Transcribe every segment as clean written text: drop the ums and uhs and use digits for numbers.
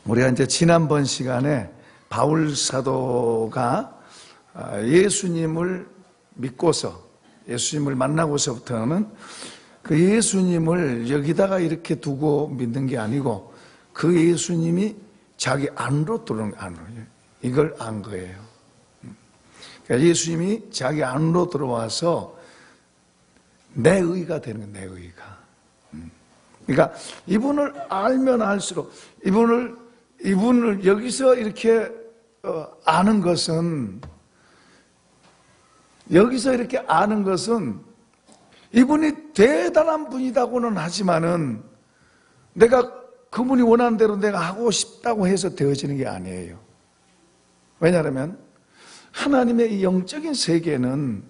우리가 이제 지난번 시간에 바울 사도가 예수님을 믿고서 예수님을 만나고서부터는 그 예수님을 여기다가 이렇게 두고 믿는 게 아니고 그 예수님이 자기 안으로 들어오는 거, 안으로. 이걸 안 거예요. 그러니까 예수님이 자기 안으로 들어와서 내 의가 되는 거예요, 내 의가. 그러니까 이분을 알면 알수록 이분을 여기서 이렇게 아는 것은 여기서 이렇게 아는 것은 이분이 대단한 분이다고는 하지만은 내가 그분이 원하는 대로 내가 하고 싶다고 해서 되어지는 게 아니에요. 왜냐하면 하나님의 이 영적인 세계는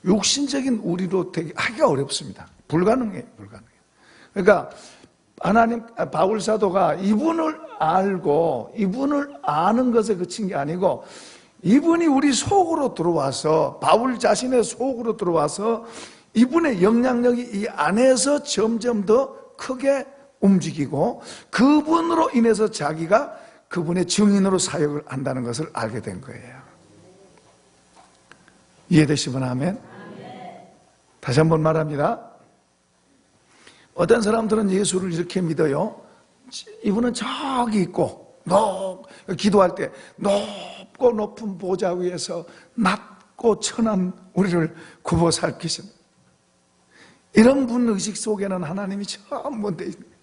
육신적인 우리로 되게 하기가 어렵습니다. 불가능해요, 불가능해요. 그러니까 바울 사도가 이분을 알고 이분을 아는 것에 그친 게 아니고 이분이 우리 속으로 들어와서 바울 자신의 속으로 들어와서 이분의 영향력이 이 안에서 점점 더 크게 움직이고 그분으로 인해서 자기가 그분의 증인으로 사역을 한다는 것을 알게 된 거예요. 이해되시면 아멘? 다시 한번 말합니다. 어떤 사람들은 예수를 이렇게 믿어요. 이분은 저기 있고 기도할 때 높고 높은 보좌 위에서 낮고 천한 우리를 굽어 살피신 이런 분 의식 속에는 하나님이 전부 돼 있는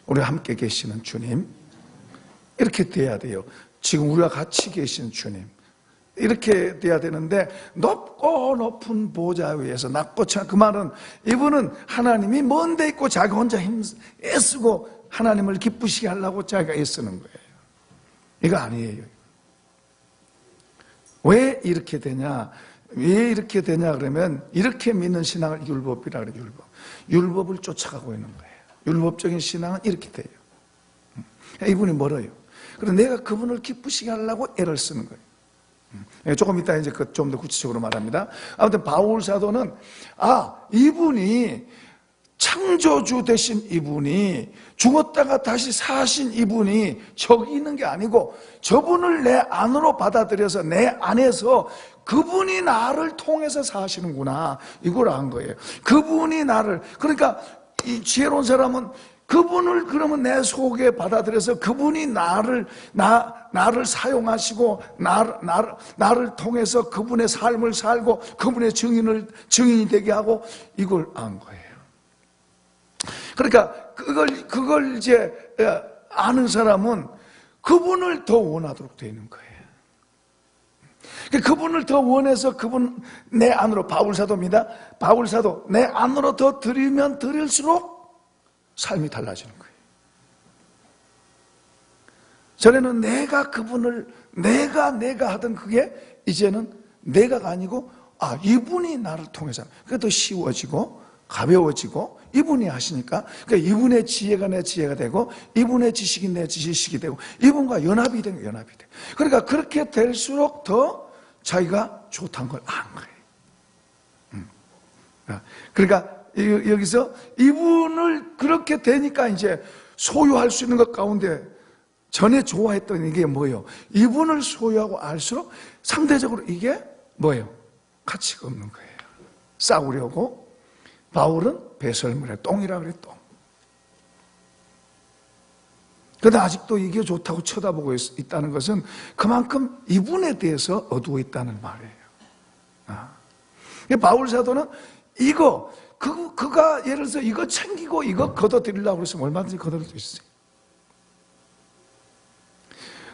우리 함께 계시는 주님 이렇게 돼야 돼요. 지금 우리와 같이 계신 주님 이렇게 돼야 되는데 높고 높은 보좌 위에서 낮고 천한 그 말은 이분은 하나님이 먼 데 있고 자기 혼자 애쓰고 하나님을 기쁘시게 하려고 자기가 애쓰는 거예요. 이거 아니에요. 왜 이렇게 되냐? 왜 이렇게 되냐 그러면 이렇게 믿는 신앙을 율법이라 그래요. 율법을 쫓아가고 있는 거예요. 율법적인 신앙은 이렇게 돼요. 이분이 멀어요. 그래서 내가 그분을 기쁘시게 하려고 애를 쓰는 거예요. 조금 이따 이제 좀 더 구체적으로 말합니다. 아무튼 바울 사도는 이분이 창조주 되신 이분이 죽었다가 다시 사신 이분이 저기 있는 게 아니고 저분을 내 안으로 받아들여서 내 안에서 그분이 나를 통해서 사시는구나 이걸 안 거예요. 그분이 나를 그러니까 이 지혜로운 사람은 그분을 그러면 내 속에 받아들여서 그분이 나를 사용하시고 나를 통해서 그분의 삶을 살고 그분의 증인이 되게 하고 이걸 안 거예요. 그러니까 그걸 이제 아는 사람은 그분을 더 원하도록 되어 있는 거예요. 그분을 더 원해서 그분 내 안으로 바울 사도입니다. 바울 사도 내 안으로 더 들이면 들일수록 삶이 달라지는 거예요. 전에는 내가 그분을 내가 하던 그게 이제는 내가가 아니고 이분이 나를 통해서 그게 더 쉬워지고 가벼워지고 이분이 하시니까 그러니까 이분의 지혜가 내 지혜가 되고 이분의 지식이 내 지식이 되고 이분과 연합이 되고 연합이 돼. 그러니까 그렇게 될수록 더 자기가 좋다는 걸 아는 거예요. 그러니까 여기서 이분을 그렇게 되니까 이제 소유할 수 있는 것 가운데 전에 좋아했던 이게 뭐예요? 이분을 소유하고 알수록 상대적으로 이게 뭐예요? 가치가 없는 거예요. 싸우려고 바울은 배설물에 똥이라 그래 똥. 그런데 아직도 이게 좋다고 쳐다보고 있다는 것은 그만큼 이분에 대해서 어두워 있다는 말이에요. 바울 사도는 이거 그가 예를 들어서 이거 챙기고 이거 걷어들이려고 그랬으면 얼마든지 걷어들일 수 있어요.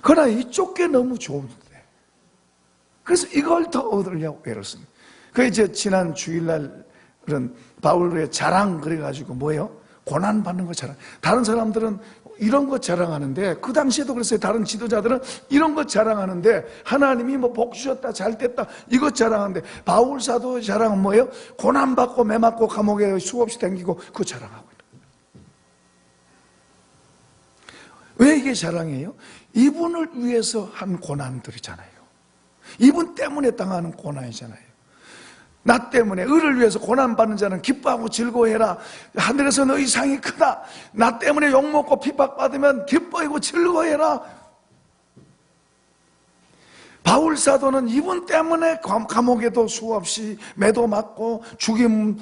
그러나 이쪽 게 너무 좋은데 그래서 이걸 더 얻으려고 애를 씁니다. 그 이제 지난 주일날은 바울의 자랑 그래가지고 뭐예요? 고난받는 거 자랑. 다른 사람들은 이런 거 자랑하는데 그 당시에도 그랬어요. 다른 지도자들은 이런 거 자랑하는데 하나님이 뭐 복 주셨다 잘 됐다 이거 자랑하는데 바울 사도의 자랑은 뭐예요? 고난받고 매 맞고 감옥에 수없이 댕기고 그거 자랑하고 있는 거예요. 왜 이게 자랑이에요? 이분을 위해서 한 고난들이잖아요. 이분 때문에 당하는 고난이잖아요. 나 때문에 의를 위해서 고난받는 자는 기뻐하고 즐거워해라. 하늘에서 너희 상이 크다. 나 때문에 욕먹고 핍박받으면 기뻐하고 즐거워해라. 바울 사도는 이분 때문에 감옥에도 수없이 매도 맞고 죽임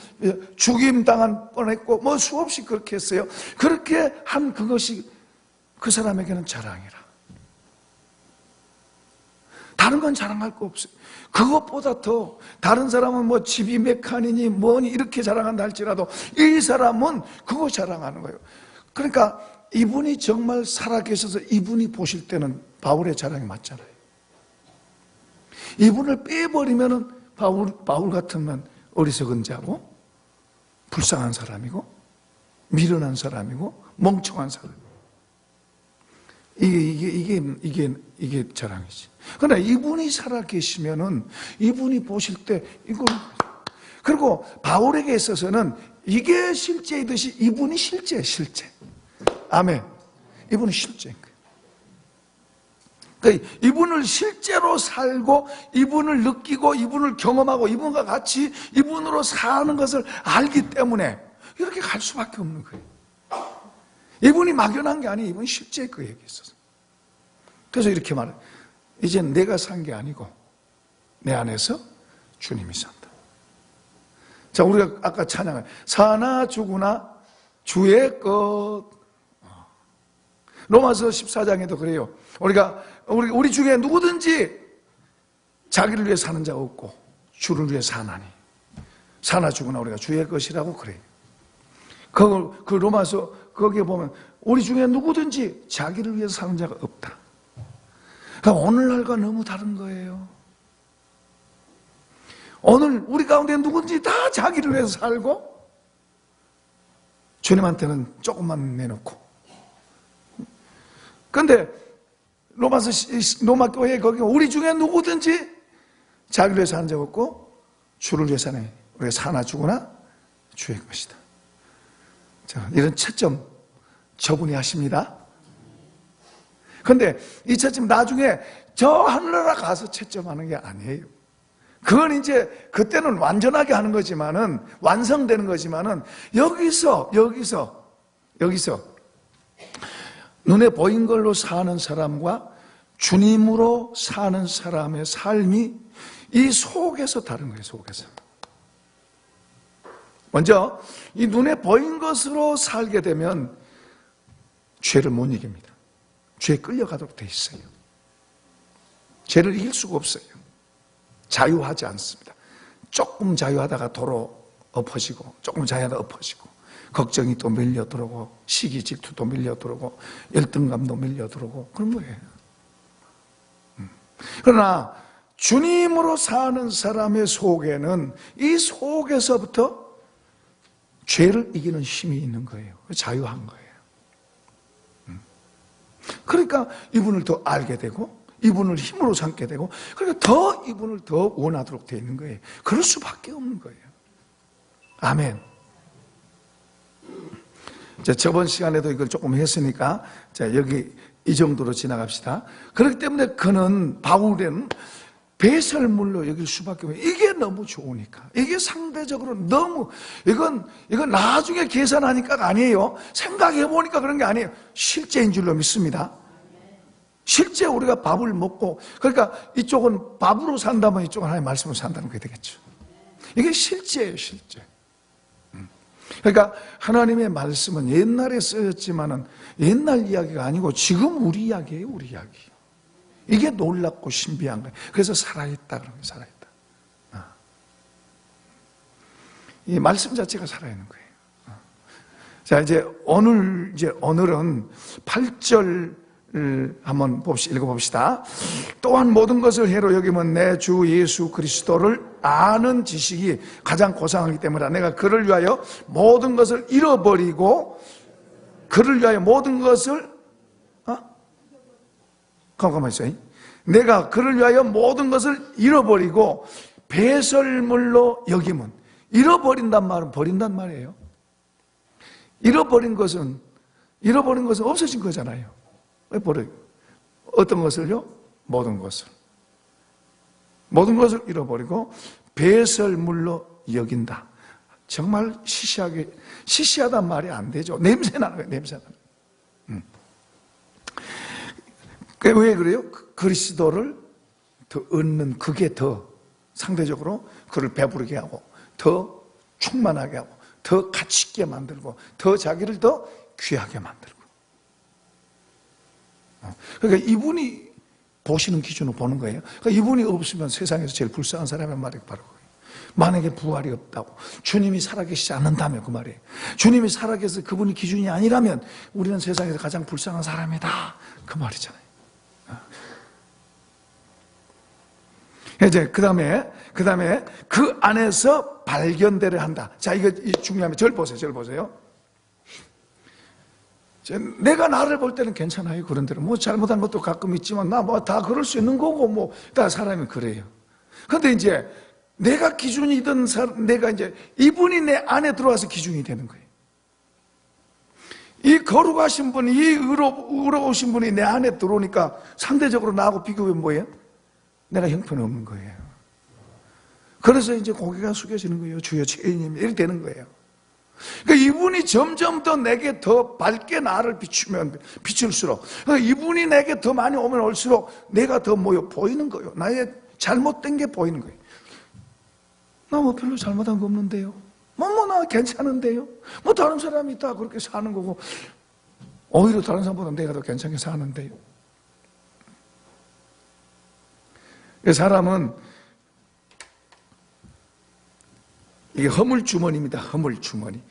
당한 뻔했고 뭐 수없이 그렇게 했어요. 그렇게 한 그것이 그 사람에게는 자랑이라. 다른 건 자랑할 거 없어요. 그것보다 더 다른 사람은 뭐 집이 몇 칸이니 뭐니 이렇게 자랑한다 할지라도 이 사람은 그거 자랑하는 거예요. 그러니까 이분이 정말 살아계셔서 이분이 보실 때는 바울의 자랑이 맞잖아요. 이분을 빼버리면은 바울 같으면 어리석은 자고 불쌍한 사람이고 미련한 사람이고 멍청한 사람. 이게 자랑이지. 그러나 이분이 살아 계시면은 이분이 보실 때 이걸, 그리고 바울에게 있어서는 이게 실제이듯이 이분이 실제. 아멘. 이분은 실제인 거예요. 그러니까 이분을 실제로 살고 이분을 느끼고 이분을 경험하고 이분과 같이 이분으로 사는 것을 알기 때문에 이렇게 갈 수밖에 없는 거예요. 이분이 막연한 게 아니에요. 이분이 실제 그 얘기에 있어서. 그래서 이렇게 말해요. 이젠 내가 산 게 아니고 내 안에서 주님이 산다. 자, 우리가 아까 찬양을 사나 죽으나 주의 것. 로마서 14장에도 그래요. 우리 중에 누구든지 자기를 위해 사는 자가 없고 주를 위해 사나니 사나 죽으나 우리가 주의 것이라고 그래요. 그 로마서 거기에 보면 우리 중에 누구든지 자기를 위해 사는 자가 없다. 그러니까 오늘날과 너무 다른 거예요. 오늘 우리 가운데 누구든지 다 자기를 위해서 살고 주님한테는 조금만 내놓고. 그런데 로마 교회 거기 우리 중에 누구든지 자기를 위해서 사는 자가 없고 주를 위해 사네. 우리가 사나 죽으나 주의 것이다. 자, 이런 채점 저분이 하십니다. 그런데 이 채점 나중에 저 하늘나라 가서 채점하는 게 아니에요. 그건 이제 그때는 완전하게 하는 거지만은 완성되는 거지만은 여기서 눈에 보인 걸로 사는 사람과 주님으로 사는 사람의 삶이 이 속에서 다른 거예요. 속에서. 먼저 이 눈에 보인 것으로 살게 되면 죄를 못 이깁니다. 죄에 끌려가도록 돼 있어요. 죄를 이길 수가 없어요. 자유하지 않습니다. 조금 자유하다가 도로 엎어지고 조금 자유하다가 엎어지고 걱정이 또 밀려들어오고 시기 질투도 밀려들어오고 열등감도 밀려들어오고 그런 거예요. 그러나 주님으로 사는 사람의 속에는 이 속에서부터 죄를 이기는 힘이 있는 거예요. 자유한 거예요. 그러니까 이분을 더 알게 되고 이분을 힘으로 삼게 되고 그러니까 더 이분을 더 원하도록 되어 있는 거예요. 그럴 수밖에 없는 거예요. 아멘. 자, 저번 시간에도 이걸 조금 했으니까 자, 여기 이 정도로 지나갑시다. 그렇기 때문에 바울은 배설물로 여길 수밖에 없어요. 이게 너무 좋으니까. 이게 상대적으로 너무 이건 나중에 계산하니까 아니에요. 생각해 보니까 그런 게 아니에요. 실제인 줄로 믿습니다. 실제 우리가 밥을 먹고 그러니까 이쪽은 밥으로 산다면 이쪽은 하나님의 말씀으로 산다는 게 되겠죠. 이게 실제예요. 실제. 그러니까 하나님의 말씀은 옛날에 쓰였지만은 옛날 이야기가 아니고 지금 우리 이야기예요. 우리 이야기. 이게 놀랍고 신비한 거예요. 그래서 살아있다 그런 거예요. 살아있다. 이 말씀 자체가 살아있는 거예요. 자, 오늘은 8절 한번 읽어봅시다. 또한 모든 것을 해로 여기면 내 주 예수 그리스도를 아는 지식이 가장 고상하기 때문이라. 내가 그를 위하여 모든 것을 잃어버리고 그를 위하여 모든 것을 잠깐만 있어요. 내가 그를 위하여 모든 것을 잃어버리고 배설물로 여기면, 잃어버린단 말은 버린단 말이에요. 잃어버린 것은 없어진 거잖아요. 왜 버려요? 어떤 것을요? 모든 것을 잃어버리고 배설물로 여긴다. 정말 시시하단 말이 안 되죠. 냄새나는 거예요. 냄새나는 거예요. 왜 그래요? 그리스도를 더 얻는 그게 더 상대적으로 그를 배부르게 하고 더 충만하게 하고 더 가치 있게 만들고 더 자기를 더 귀하게 만들고. 그러니까 이분이 보시는 기준으로 보는 거예요. 그러니까 이분이 없으면 세상에서 제일 불쌍한 사람의 말이 바로 그거예요. 만약에 부활이 없다고, 주님이 살아계시지 않는다면 그 말이에요. 주님이 살아계셔서 그분이 기준이 아니라면 우리는 세상에서 가장 불쌍한 사람이다, 그 말이잖아요. 이제 그 다음에 그 안에서 발견되려 한다. 자, 이거 중요합니다. 절 보세요. 내가 나를 볼 때는 괜찮아요. 그런대로 뭐 잘못한 것도 가끔 있지만 나 뭐 다 그럴 수 있는 거고 뭐 다 사람이 그래요. 그런데 이제 내가 기준이든 내가 이제 이분이 내 안에 들어와서 기준이 되는 거예요. 이 거룩하신 분, 이 의로우신 분이 내 안에 들어오니까 상대적으로 나하고 비교하면 뭐예요? 내가 형편없는 거예요. 그래서 이제 고개가 숙여지는 거예요. 주여 죄인님 이렇게 되는 거예요. 그러니까 이분이 점점 더 내게 더 밝게 나를 비출수록, 그러니까 이분이 내게 더 많이 오면 올수록 내가 더 보이는 거예요. 나의 잘못된 게 보이는 거예요. 나 뭐 별로 잘못한 거 없는데요. 나 괜찮은데요. 뭐 다른 사람이 다 그렇게 사는 거고 오히려 다른 사람보다 내가 더 괜찮게 사는데요. 사람은 이게 허물주머니입니다. 허물주머니.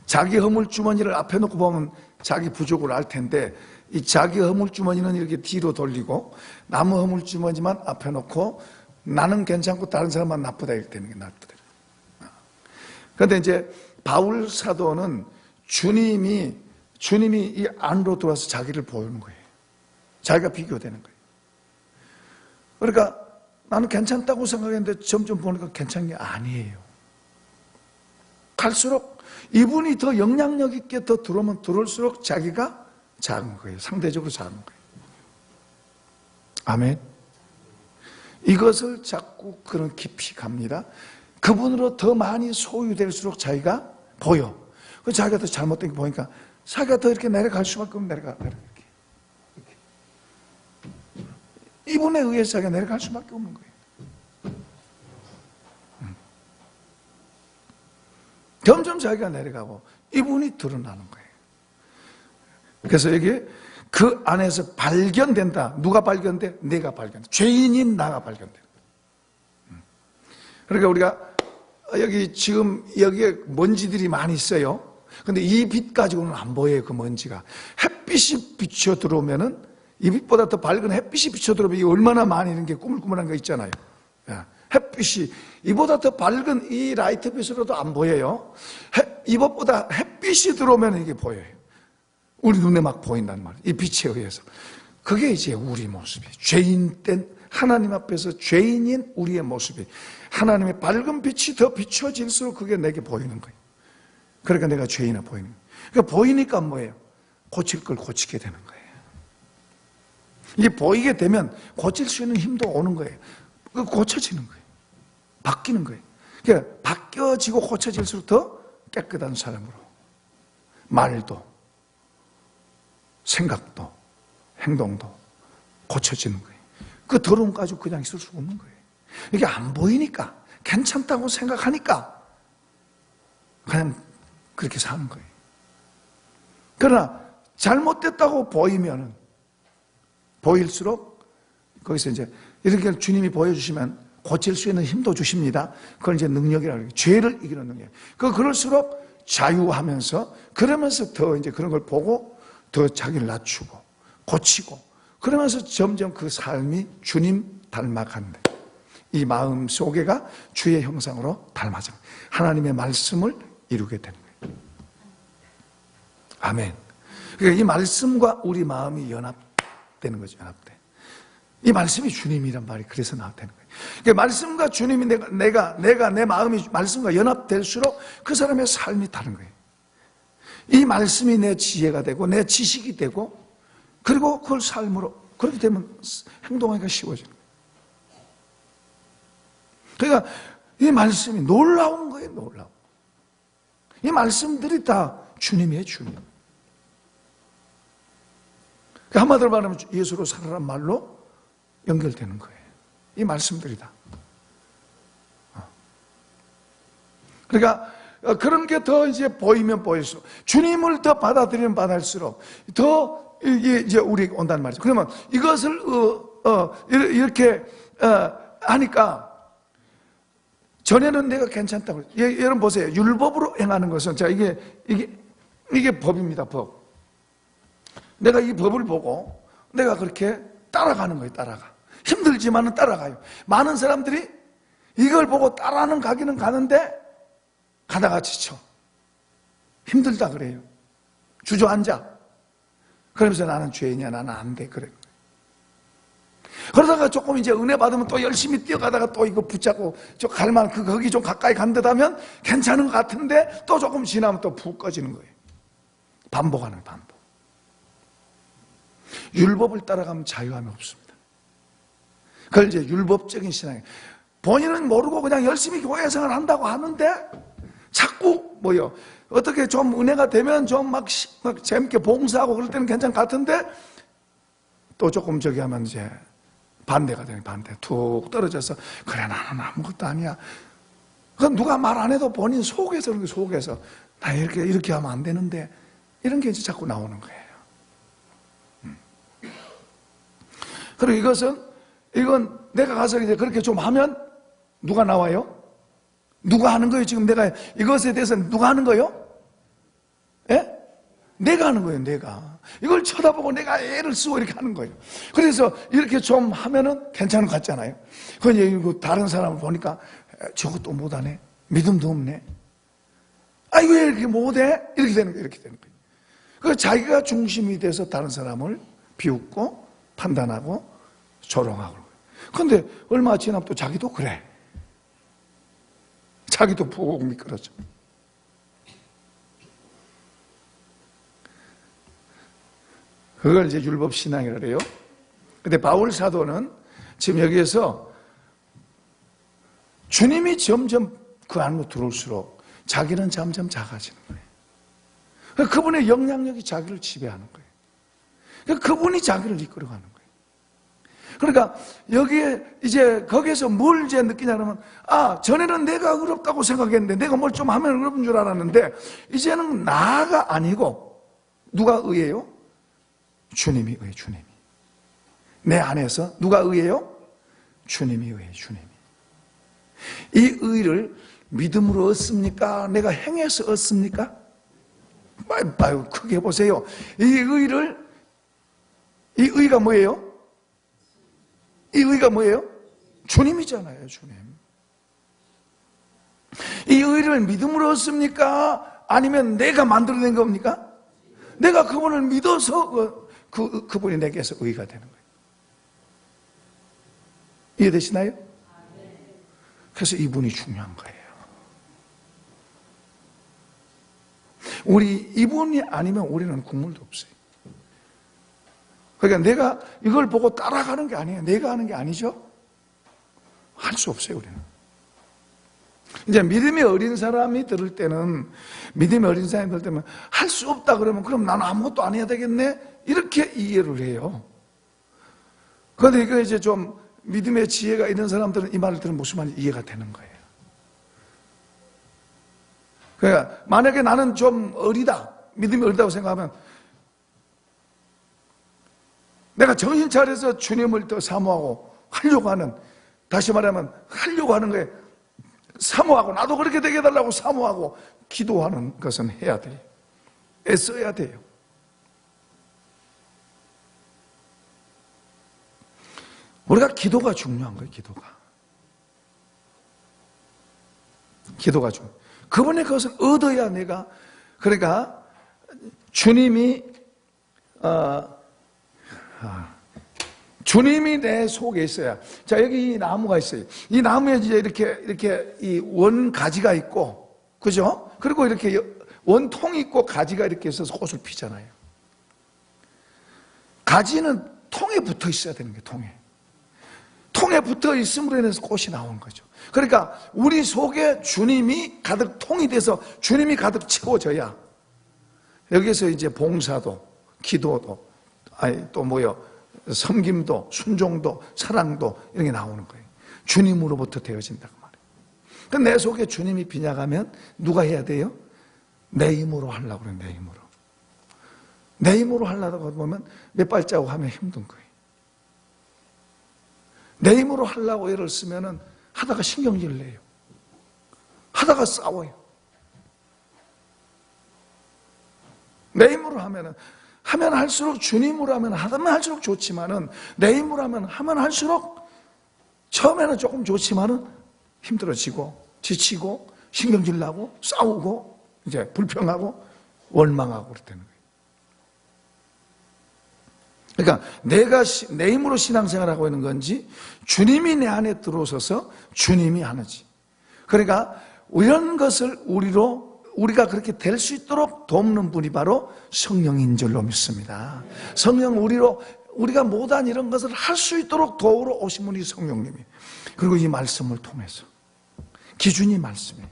자기 허물주머니를 앞에 놓고 보면 자기 부족을 알 텐데 이 자기 허물주머니는 이렇게 뒤로 돌리고 남의 허물주머니만 앞에 놓고 나는 괜찮고 다른 사람만 나쁘다 이렇게 되는 게 나쁘다. 그런데 이제 바울 사도는 주님이 이 안으로 들어와서 자기를 보이는 거예요. 자기가 비교되는 거예요. 그러니까 나는 괜찮다고 생각했는데 점점 보니까 괜찮은 게 아니에요. 갈수록 이분이 더 영향력 있게 더 들어오면 들어올수록 자기가 작은 거예요. 상대적으로 작은 거예요. 아멘. 이것을 자꾸 그런 깊이 갑니다. 그분으로 더 많이 소유될수록 자기가 보여. 자기가 더 잘못된 게 보니까 자기가 더 이렇게 내려갈 수밖에 없는 내려가. 이렇게. 이분에 의해서 자기가 내려갈 수밖에 없는 거예요. 점점 자기가 내려가고 이분이 드러나는 거예요. 그래서 여기 그 안에서 발견된다. 누가 발견돼? 내가 발견돼. 죄인인 나가 발견돼. 그러니까 우리가 여기 지금 여기에 먼지들이 많이 있어요. 근데 이 빛 가지고는 안 보여요. 그 먼지가. 햇빛이 비쳐 들어오면은 이 빛보다 더 밝은 햇빛이 비쳐 들어오면 이게 얼마나 많이 이런 게 꾸물꾸물한 거 있잖아요. 햇빛이 이보다 더 밝은 이 라이트 빛으로도 안 보여요. 이것보다 햇빛이 들어오면 이게 보여요. 우리 눈에 막 보인단 말이에요. 이 빛에 의해서. 그게 이제 우리 모습이에요. 죄인된 하나님 앞에서 죄인인 우리의 모습이 하나님의 밝은 빛이 더 비춰질수록 그게 내게 보이는 거예요. 그러니까 내가 죄인아 보이는 거예요. 그러니까 보이니까 뭐예요? 고칠 걸 고치게 되는 거예요. 이게 보이게 되면 고칠 수 있는 힘도 오는 거예요. 고쳐지는 거예요. 바뀌는 거예요. 그러니까 바뀌어지고 고쳐질수록 더 깨끗한 사람으로 말도 생각도 행동도 고쳐지는 거예요. 그 더러움 가지고 그냥 있을 수가 없는 거예요. 이게 안 보이니까 괜찮다고 생각하니까 그냥 그렇게 사는 거예요. 그러나 잘못됐다고 보이면은 보일수록 거기서 이제 이렇게 주님이 보여주시면 고칠 수 있는 힘도 주십니다. 그건 이제 능력이라고 해요. 죄를 이기는 능력. 그럴수록 자유하면서 그러면서 더 이제 그런 걸 보고 더 자기를 낮추고 고치고 그러면서 점점 그 삶이 주님 닮아간다. 이 마음 속에가 주의 형상으로 닮아져 하나님의 말씀을 이루게 되는 거예요. 아멘. 그러니까 이 말씀과 우리 마음이 연합되는 거죠. 연합돼. 이 말씀이 주님이란 말이 그래서 나타나는 거예요. 그러니까 말씀과 주님이 내가 내 마음이 말씀과 연합될수록 그 사람의 삶이 다른 거예요. 이 말씀이 내 지혜가 되고 내 지식이 되고 그리고 그걸 삶으로 그렇게 되면 행동하기가 쉬워지는 거예요. 그러니까 이 말씀이 놀라운 거예요, 놀라운. 이 말씀들이 다 주님이에요, 주님. 한마디로 말하면 예수로 살아란 말로 연결되는 거예요. 이 말씀들이 다. 그러니까 그런 게 더 이제 보이면 보일수록, 주님을 더 받아들이면 받을수록 더 이게 이제 우리 온다는 말이죠. 그러면 이것을 이렇게 하니까, 전에는 내가 괜찮다고. 여러분 보세요. 율법으로 행하는 것은, 자, 이게 법입니다, 법. 내가 이 법을 보고 내가 그렇게 따라가는 거예요, 따라가. 힘들지만은 따라가요. 많은 사람들이 이걸 보고 따라하는 가기는 가는데 가다가 지쳐. 힘들다 그래요. 주저앉아. 그러면서 나는 죄인이야, 나는 안 돼, 그래. 그러다가 조금 이제 은혜 받으면 또 열심히 뛰어가다가 또 이거 붙잡고 갈만 거기 좀 가까이 간 듯 하면 괜찮은 것 같은데 또 조금 지나면 또 푹 꺼지는 거예요. 반복하는 반복. 율법을 따라가면 자유함이 없습니다. 그걸 이제 율법적인 신앙이에요. 본인은 모르고 그냥 열심히 교회 생활 한다고 하는데 자꾸 어떻게 좀 은혜가 되면 좀 막 재밌게 봉사하고 그럴 때는 괜찮은 것 같은데 또 조금 저기 하면 이제 반대가 되는, 반대. 툭 떨어져서 그래, 나는 아무것도 아니야. 그건 누가 말 안 해도 본인 속에서 그런 게, 속에서 나 이렇게 하면 안 되는데, 이런 게 이제 자꾸 나오는 거예요. 그리고 이건 내가 가서 이제 그렇게 좀 하면 누가 나와요? 누가 하는 거예요? 지금 내가 이것에 대해서 누가 하는 거예요? 예? 내가 하는 거예요, 내가. 이걸 쳐다보고 내가 애를 쓰고 이렇게 하는 거예요. 그래서 이렇게 좀 하면은 괜찮은 것 같잖아요. 그건 다른 사람을 보니까 저것도 못하네. 믿음도 없네. 아이고, 왜 이렇게 못해? 이렇게 되는 거예요, 이렇게 되는 거예요. 그 자기가 중심이 돼서 다른 사람을 비웃고 판단하고 조롱하고. 그런데 얼마 지나면 또 자기도 그래. 자기도 푹 미끄러져. 그걸 이제 율법신앙이라고 그래요. 근데 바울 사도는 지금 여기에서 주님이 점점 그 안으로 들어올수록 자기는 점점 작아지는 거예요. 그분의 영향력이 자기를 지배하는 거예요. 그분이 자기를 이끌어가는 거예요. 그러니까 여기에 이제 거기에서 뭘 이제 느끼냐면, 전에는 내가 어렵다고 생각했는데, 내가 뭘 좀 하면 어려운 줄 알았는데, 이제는 나가 아니고 누가 의해요? 주님이 의해, 주님이. 내 안에서 누가 의해요? 주님이 의해, 주님이. 이 의를 믿음으로 얻습니까? 내가 행해서 얻습니까? 봐요, 크게 보세요. 이 의가 뭐예요? 이 의가 뭐예요? 주님이잖아요, 주님. 이 의를 믿음으로 얻습니까? 아니면 내가 만들어낸 겁니까? 내가 그분을 믿어서 그분이 내게서 의가 되는 거예요. 이해되시나요? 그래서 이분이 중요한 거예요. 이분이 아니면 우리는 국물도 없어요. 그러니까 내가 이걸 보고 따라가는 게 아니에요. 내가 하는 게 아니죠? 할 수 없어요, 우리는. 이제 믿음이 어린 사람이 들을 때는, 할 수 없다 그러면, 그럼 나는 아무것도 안 해야 되겠네? 이렇게 이해를 해요. 그런데 이거 이제 좀 믿음의 지혜가 있는 사람들은 이 말을 들으면 무슨 말인지 이해가 되는 거예요. 그러니까 만약에 나는 좀 어리다, 믿음이 어리다고 생각하면 내가 정신 차려서 주님을 더 사모하고 하려고 하는, 다시 말하면 하려고 하는 거에 사모하고, 나도 그렇게 되게 해달라고 사모하고 기도하는 것은 해야 돼요. 애써야 돼요. 우리가 기도가 중요한 거예요, 기도가 중요해요. 그분의 것을 얻어야 내가, 그러니까 주님이 내 속에 있어야. 자, 여기 이 나무가 있어요. 이 나무에 이제 이렇게 이 원가지가 있고, 그죠? 그리고 이렇게 원통이 있고 가지가 이렇게 있어서 꽃을 피잖아요. 가지는 통에 붙어 있어야 되는 거예요, 통에 통에 붙어 있음으로 인해서 꽃이 나오는 거죠. 그러니까 우리 속에 주님이 가득 통이 돼서 주님이 가득 채워져야 여기서 이제 봉사도, 기도도, 또 뭐요, 섬김도, 순종도, 사랑도 이런 게 나오는 거예요. 주님으로부터 되어진다고 말이에요. 내 속에 주님이 빈약하면 누가 해야 돼요? 내 힘으로 하려고 그래요. 내 힘으로. 내 힘으로 하려고 보면 몇 발자국 하면 힘든 거예요. 내 힘으로 하려고 애를 쓰면은 하다가 신경질 내요. 하다가 싸워요. 내 힘으로 하면 할수록 주님으로 하면 할수록 좋지만은 내 힘으로 하면 할수록 처음에는 조금 좋지만은 힘들어지고 지치고 신경질 나고 싸우고 이제 불평하고 원망하고 그렇다는 거예요. 그러니까 내가 내 힘으로 신앙생활하고 있는 건지 주님이 내 안에 들어오셔서 주님이 하는지. 그러니까 이런 것을 우리가 그렇게 될 수 있도록 돕는 분이 바로 성령인 줄로 믿습니다. 성령 우리가 못한 이런 것을 할 수 있도록 도우러 오신 분이 성령님이. 그리고 이 말씀을 통해서 기준이 말씀이에요.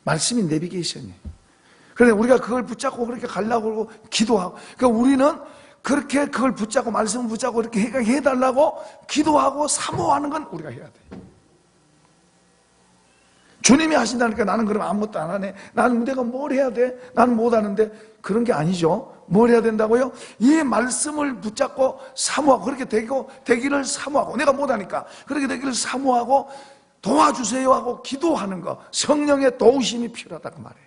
말씀이 내비게이션이에요. 그런데 우리가 그걸 붙잡고 그렇게 가려고 그러고 기도하고, 그러니까 우리는 그렇게 그걸 붙잡고 말씀을 붙잡고 이렇게 해달라고 기도하고 사모하는 건 우리가 해야 돼요. 주님이 하신다니까 나는 그럼 아무것도 안 하네. 나는 내가 뭘 해야 돼? 나는 못하는데. 그런 게 아니죠. 뭘 해야 된다고요? 이 말씀을 붙잡고 사모하고 그렇게 되기를 사모하고, 내가 못하니까 그렇게 되기를 사모하고 도와주세요 하고 기도하는 거. 성령의 도우심이 필요하다고 말해요.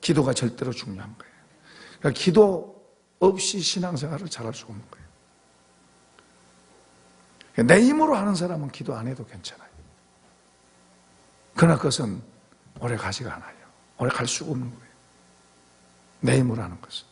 기도가 절대로 중요한 거예요. 그러니까 기도 없이 신앙생활을 잘할 수가 없는 거예요. 내 힘으로 하는 사람은 기도 안 해도 괜찮아요. 그러나 그것은 오래 가지가 않아요. 오래 갈 수가 없는 거예요. 내 힘으로 하는 것은.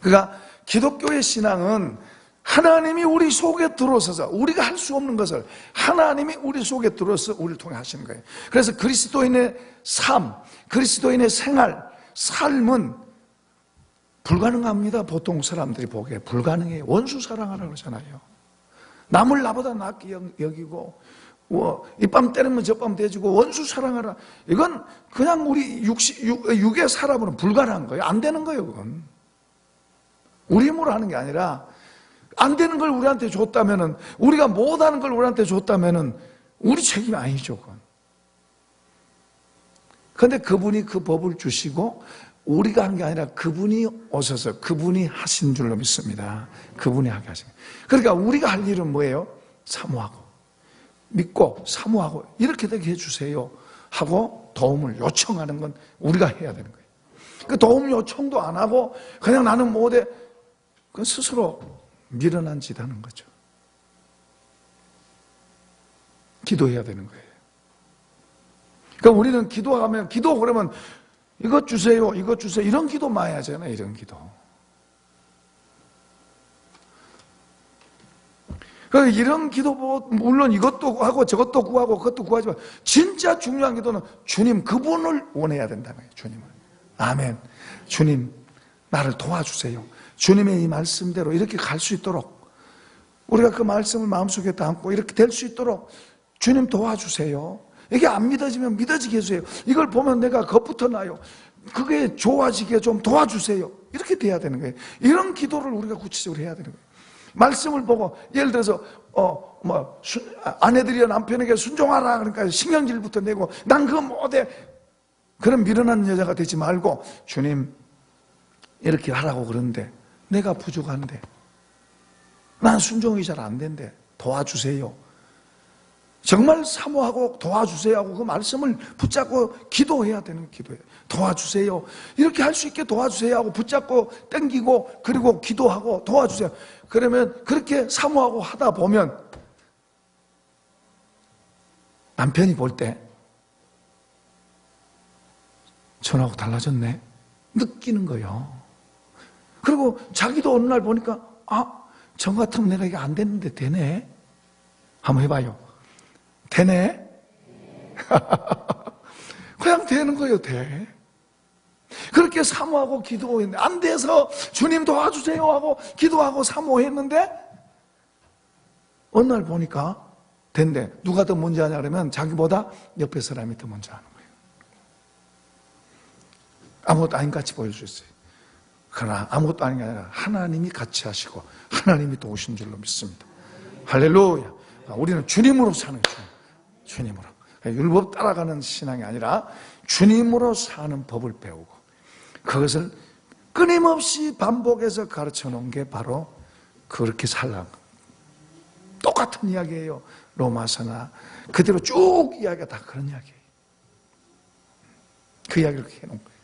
그러니까 기독교의 신앙은 하나님이 우리 속에 들어서서 우리가 할 수 없는 것을 하나님이 우리 속에 들어서 우리를 통해 하시는 거예요. 그래서 그리스도인의 삶, 그리스도인의 생활, 삶은 불가능합니다. 보통 사람들이 보기에 불가능해요. 원수 사랑하라 그러잖아요. 남을 나보다 낫게 여기고 이 뺨 때리면 저 뺨 대주고 원수 사랑하라. 이건 그냥 우리 육의 사람으로는 불가능한 거예요. 안 되는 거예요. 그건 우리 힘으로 하는 게 아니라, 안 되는 걸 우리한테 줬다면은, 우리가 못하는 걸 우리한테 줬다면은 우리 책임이 아니죠. 그건. 그런데 그분이 그 법을 주시고 우리가 한 게 아니라 그분이 오셔서 그분이 하신 줄로 믿습니다. 그분이 하게 하신 거예요. 그러니까 우리가 할 일은 뭐예요? 사모하고 믿고 사모하고 이렇게 되게 해주세요 하고 도움을 요청하는 건 우리가 해야 되는 거예요. 그 도움 요청도 안 하고 그냥 나는 못해, 그건 스스로 미련한 짓 하는 거죠. 기도해야 되는 거예요. 그러니까 우리는 기도하면, 기도 그러면 이것 주세요, 이것 주세요, 이런 기도 많이 하잖아요. 이런 기도. 이런 기도, 물론 이것도 하고 저것도 구하고 그것도 구하지만 진짜 중요한 기도는 주님, 그분을 원해야 된다는 거예요. 주님을. 아멘. 주님, 나를 도와주세요. 주님의 이 말씀대로 이렇게 갈 수 있도록, 우리가 그 말씀을 마음속에 담고 이렇게 될 수 있도록 주님 도와주세요. 이게 안 믿어지면 믿어지게 해주세요. 이걸 보면 내가 겁부터 나요. 그게 좋아지게 좀 도와주세요. 이렇게 돼야 되는 거예요. 이런 기도를 우리가 구체적으로 해야 되는 거예요. 말씀을 보고 예를 들어서 아내들이여 남편에게 순종하라 그러니까 신경질부터 내고 난 그거 못해, 그런 미련한 여자가 되지 말고 주님 이렇게 하라고 그러는데 내가 부족한데, 난 순종이 잘 안 된대, 도와주세요. 정말 사모하고 도와주세요 하고 그 말씀을 붙잡고 기도해야 되는 기도예요. 도와주세요. 이렇게 할 수 있게 도와주세요 하고 붙잡고 땡기고 그리고 기도하고 도와주세요. 그러면 그렇게 사모하고 하다 보면 남편이 볼 때 전하고 달라졌네 느끼는 거예요. 그리고 자기도 어느 날 보니까 저 같으면 내가 이게 안 됐는데 되네. 한번 해봐요. 되네? 그냥 되는 거예요. 돼. 그렇게 사모하고 기도했는데 안 돼서 주님 도와주세요 하고 기도하고 사모했는데 어느 날 보니까 된대. 누가 더 먼저 하냐 그러면 자기보다 옆에 사람이 더 먼저 하는 거예요. 아무것도 아닌 같이 보여줬어요. 그러나 아무것도 아닌 게 아니라 하나님이 같이 하시고 하나님이 도우신 줄로 믿습니다. 할렐루야. 우리는 주님으로 사는 거예요. 주님으로. 율법 따라가는 신앙이 아니라 주님으로 사는 법을 배우고 그것을 끊임없이 반복해서 가르쳐 놓은 게 바로 그렇게 살라는 거. 똑같은 이야기예요. 로마서나 그대로 쭉 이야기가 다 그런 이야기예요. 그 이야기를 그렇게 해놓은 거예요.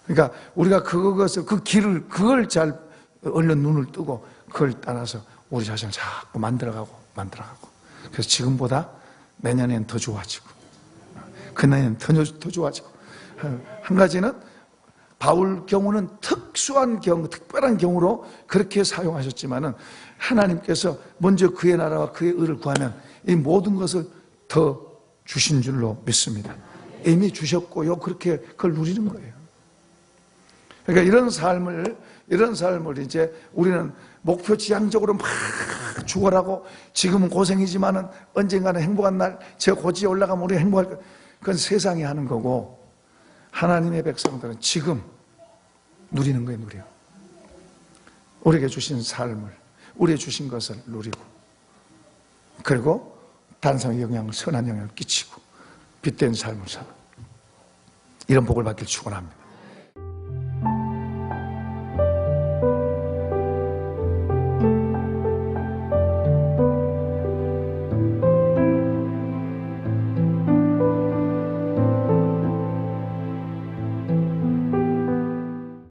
그러니까 우리가 그것을 그 길을 그걸 잘 얼른 눈을 뜨고 그걸 따라서 우리 자신을 자꾸 만들어가고 그래서 지금보다 내년에는 더 좋아지고 그날에는 더 좋아지고 한 가지는 바울 경우는 특수한 경우, 특별한 경우로 그렇게 사용하셨지만은 하나님께서 먼저 그의 나라와 그의 의를 구하면 이 모든 것을 더 주신 줄로 믿습니다. 이미 주셨고요. 그렇게 그걸 누리는 거예요. 그러니까 이런 삶을 이제 우리는 목표 지향적으로 막 죽어라고 지금은 고생이지만은 언젠가는 행복한 날, 저 고지에 올라가면 우리 행복할 거. 그건 세상이 하는 거고 하나님의 백성들은 지금 누리는 거예요, 누려. 우리에게 주신 삶을, 우리에게 주신 것을 누리고 그리고 다른 사람의 영향을, 선한 영향을 끼치고 빛된 삶을 살아. 이런 복을 받길 축원합니다.